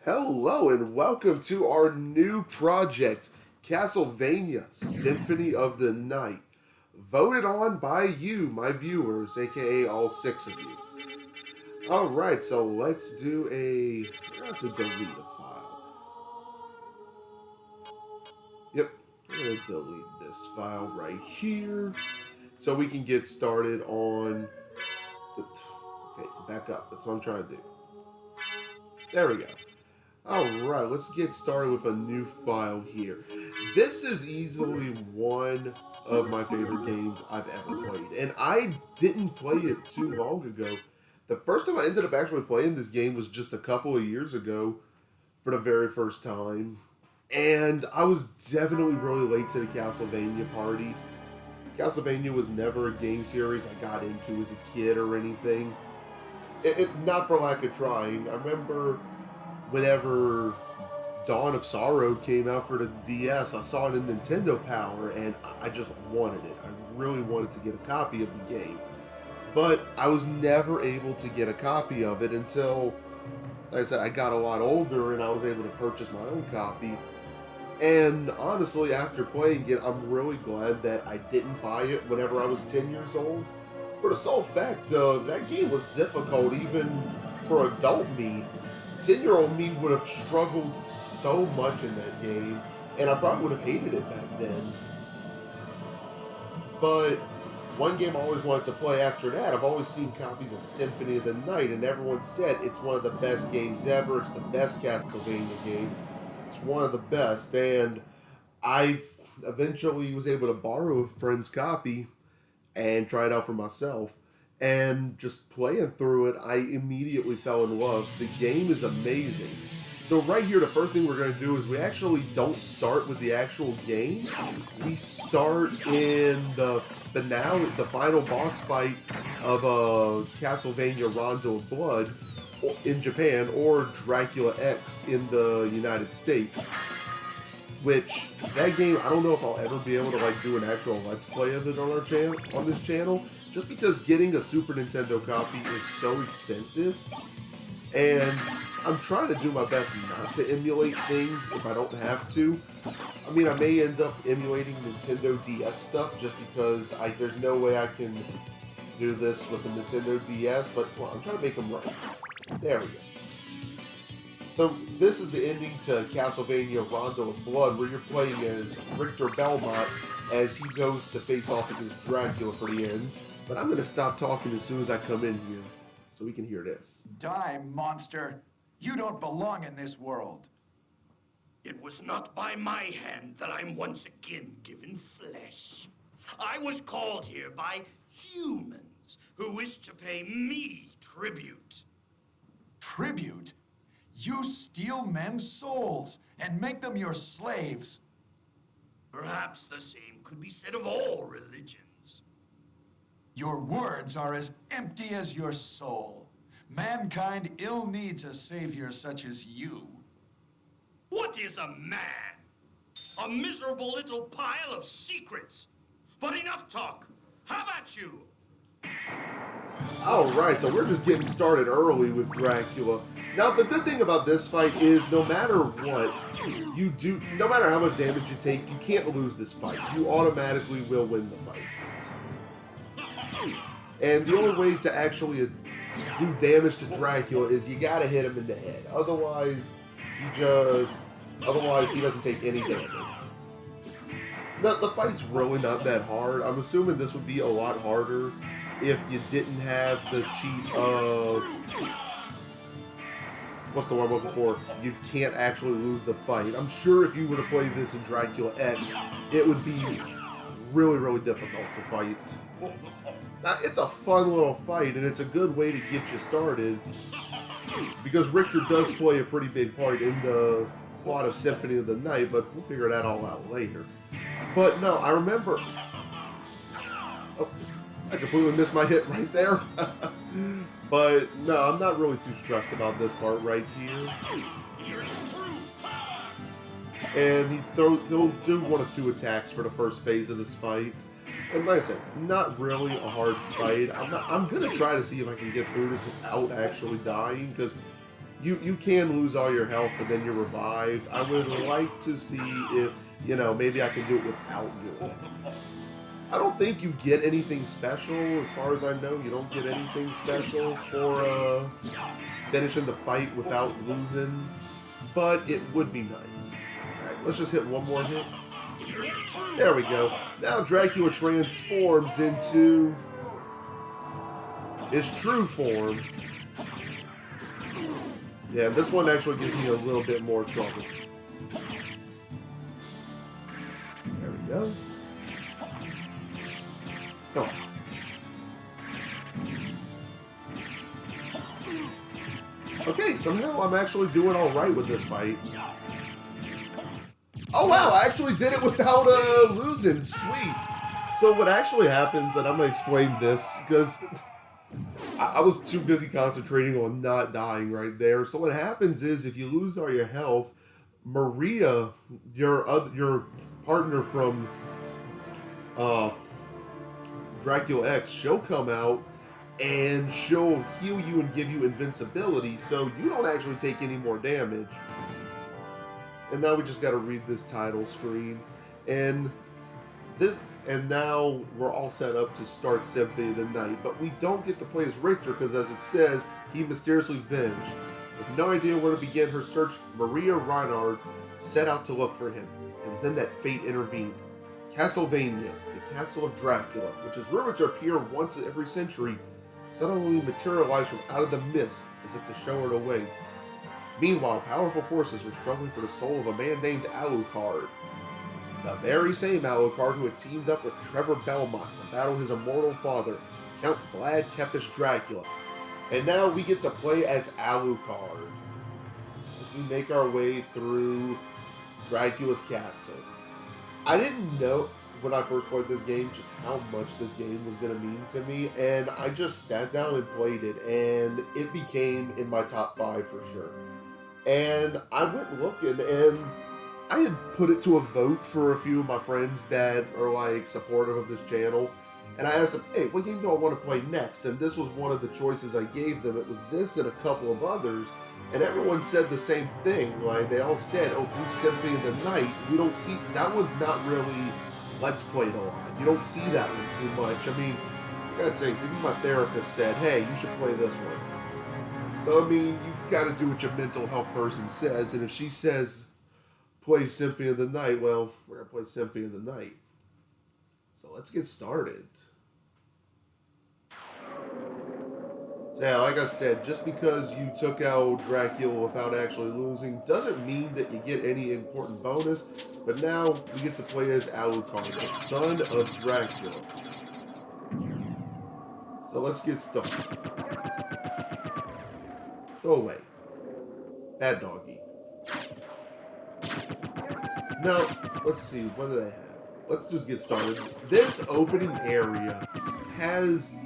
Hello and welcome to our new project, Castlevania Symphony of the Night. Voted on by you, my viewers, aka all six of you. Alright, so let's do a... We're going to have to delete a file. Yep, we're going to delete this file right here so we can get started on... Okay, back up. That's what I'm trying to do. There we go. Alright, let's get started with a new file here. This is easily one of my favorite games I've ever played, and I didn't play it too long ago. The first time I ended up actually playing this game was just a couple of years ago for the very first time, and I was definitely really late to the Castlevania party. Castlevania was never a game series I got into as a kid or anything. Not for lack of trying. I remember whenever Dawn of Sorrow came out for the DS, I saw it in Nintendo Power, and I just wanted it. I really wanted to get a copy of the game. But I was never able to get a copy of it until, like I said, I got a lot older and I was able to purchase my own copy. And honestly, after playing it, I'm really glad that I didn't buy it whenever I was 10 years old. For the sole fact of that game was difficult even for adult me. 10-year-old me would have struggled so much in that game, and I probably would have hated it back then. But one game I always wanted to play after that, I've always seen copies of Symphony of the Night, and everyone said it's one of the best games ever, it's the best Castlevania game, it's one of the best, and I eventually was able to borrow a friend's copy and try it out for myself. And just playing through it, I immediately fell in love. The game is amazing. So right here, the first thing we're going to do is we actually don't start with the actual game. We start in the finale, the final boss fight of Castlevania Rondo of Blood in Japan, or Dracula X in the United States. Which, that game, I don't know if I'll ever be able to do an actual Let's Play of it on our channel, on this channel. Just because getting a Super Nintendo copy is so expensive, and I'm trying to do my best not to emulate things if I don't have to. I mean, I may end up emulating Nintendo DS stuff just because there's no way I can do this with a Nintendo DS, but come on, I'm trying to make them right. There we go. So this is the ending to Castlevania Rondo of Blood, where you're playing as Richter Belmont as he goes to face off against Dracula for the end. But I'm going to stop talking as soon as I come in here, so we can hear this. Die, monster! You don't belong in this world. It was not by my hand that I'm once again given flesh. I was called here by humans who wish to pay me tribute. Tribute? You steal men's souls and make them your slaves. Perhaps the same could be said of all religions. Your words are as empty as your soul. Mankind ill needs a savior such as you. What is a man? A miserable little pile of secrets. But enough talk. How about you? Alright, so we're just getting started early with Dracula. Now, the good thing about this fight is no matter what you do, no matter how much damage you take, you can't lose this fight. You automatically will win the fight. And the only way to actually do damage to Dracula is you gotta hit him in the head. Otherwise, he doesn't take any damage. Now, the fight's really not that hard. I'm assuming this would be a lot harder if you didn't have the cheat of... What's the one before? You can't actually lose the fight. I'm sure if you were to play this in Dracula X, it would be really, really difficult to fight. Now, it's a fun little fight, and it's a good way to get you started, because Richter does play a pretty big part in the plot of Symphony of the Night, but we'll figure that all out later. But no, I remember... Oh, I completely missed my hit right there. But no, I'm not really too stressed about this part right here. And he'll do one of two attacks for the first phase of this fight. And like I said, not really a hard fight. I'm gonna try to see if I can get through this without actually dying, because you can lose all your health, but then you're revived. I would like to see if, you know, maybe I can do it without doing it. I don't think you get anything special. As far as I know, you don't get anything special for finishing the fight without losing, but it would be nice. Alright, let's just hit one more hit. There we go. Now Dracula transforms into his true form. Yeah, this one actually gives me a little bit more trouble. There we go. Come on. Okay, somehow I'm actually doing alright with this fight. Oh wow, I actually did it without losing. Sweet. So what actually happens, and I'm going to explain this, because I was too busy concentrating on not dying right there. So what happens is, if you lose all your health, Maria, your partner from Dracula X, she'll come out and she'll heal you and give you invincibility, so you don't actually take any more damage. And now we just got to read this title screen, and now we're all set up to start Symphony of the Night, but we don't get to play as Richter because, as it says, he mysteriously vanished. With no idea where to begin her search, Maria Reinhard set out to look for him. It was then that fate intervened. Castlevania, the Castle of Dracula, which is rumored to appear once every century, suddenly materialized from out of the mist as if to show her the way. Meanwhile, powerful forces were struggling for the soul of a man named Alucard. The very same Alucard who had teamed up with Trevor Belmont to battle his immortal father, Count Vlad Tepes Dracula. And now we get to play as Alucard as we make our way through Dracula's castle. I didn't know when I first played this game just how much this game was going to mean to me, and I just sat down and played it, and it became in my top 5 for sure. And I went looking, and I had put it to a vote for a few of my friends that are like supportive of this channel, and I asked them, hey, what game do I want to play next? And this was one of the choices I gave them. It was this and a couple of others, and everyone said the same thing. Like, they all said, oh, do Symphony of the Night. We don't see, that one's not really Let's Played a lot. You don't see that one too much. I mean, I gotta say, even my therapist said, hey, you should play this one. So, I mean, you gotta do what your mental health person says, and if she says play Symphony of the Night, well, we're gonna play Symphony of the Night. So let's get started. So yeah, like I said, just because you took out Dracula without actually losing doesn't mean that you get any important bonus, but now we get to play as Alucard, the son of Dracula. So let's get started. Go away. Bad doggy. Now, let's see, what do they have? Let's just get started. This opening area has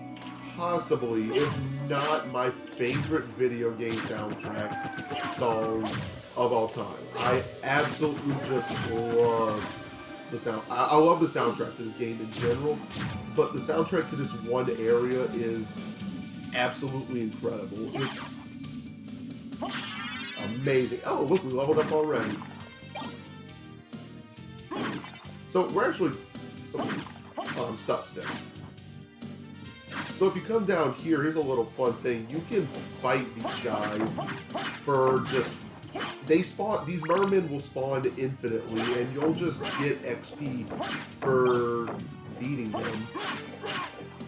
possibly, if not my favorite video game soundtrack song of all time. I absolutely just love the sound. I love the soundtrack to this game in general, but the soundtrack to this one area is absolutely incredible. It's amazing. Oh, look, we leveled up already. So we're actually... Oh, I'm stuck still. So if you come down here, here's a little fun thing. You can fight these guys for just... They spawn... These mermen will spawn infinitely, and you'll just get XP for beating them.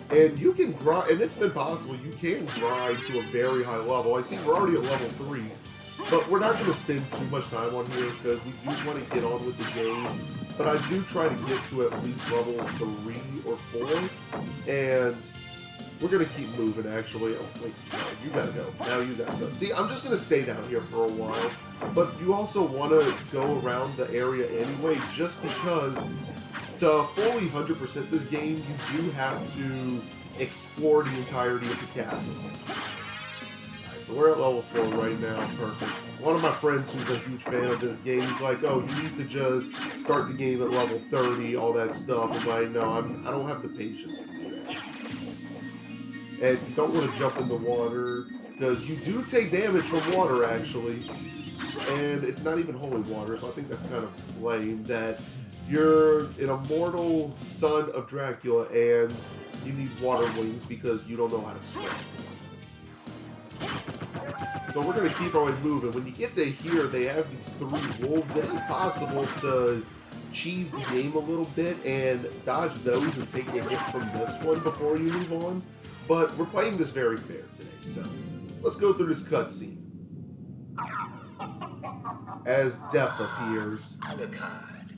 And you can grind... And it's been possible. You can grind to a very high level. I see we're already at level 3. But we're not going to spend too much time on here because we do want to get on with the game. But I do try to get to at least level 3 or 4. And we're going to keep moving, actually. Oh, wait, no, you got to go. Now you got to go. See, I'm just going to stay down here for a while. But you also want to go around the area anyway, just because to fully 100% this game, you do have to explore the entirety of the castle. So we're at level 4 right now, perfect. One of my friends who's a huge fan of this game, he's like, oh, you need to just start the game at level 30, all that stuff. I'm like, no, I don't have the patience to do that. And you don't want to jump in the water. because you do take damage from water, actually, and it's not even holy water, so I think that's kind of lame that you're an immortal son of Dracula and you need water wings because you don't know how to swim. So we're going to keep our way moving. When you get to here, they have these 3 wolves. It is possible to cheese the game a little bit and dodge those and take a hit from this one before you move on. But we're playing this very fair today, so let's go through this cutscene. As Death appears. Alucard,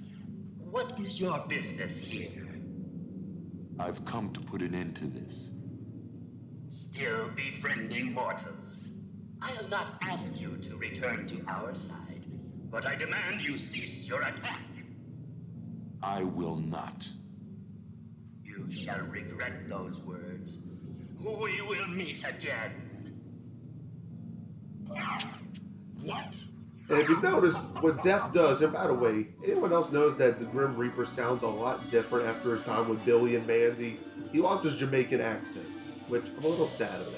what is your business here? I've come to put an end to this. Still befriending mortals. I'll not ask you to return to our side, but I demand you cease your attack. I will not. You shall regret those words. We will meet again. And if you notice, what Death does, and by the way, anyone else knows that the Grim Reaper sounds a lot different after his time with Billy and Mandy? He lost his Jamaican accent, which I'm a little sad about.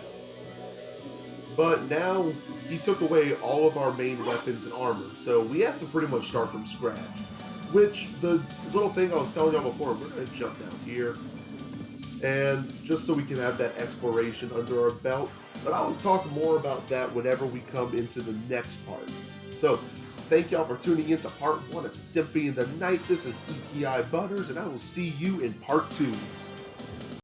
But now, he took away all of our main weapons and armor, so we have to pretty much start from scratch. Which, the little thing I was telling y'all before, we're going to jump down here, and just so we can have that exploration under our belt. But I will talk more about that whenever we come into the next part. So, thank y'all for tuning in to part 1 of Symphony of the Night. This is ETI Butters, and I will see you in part 2.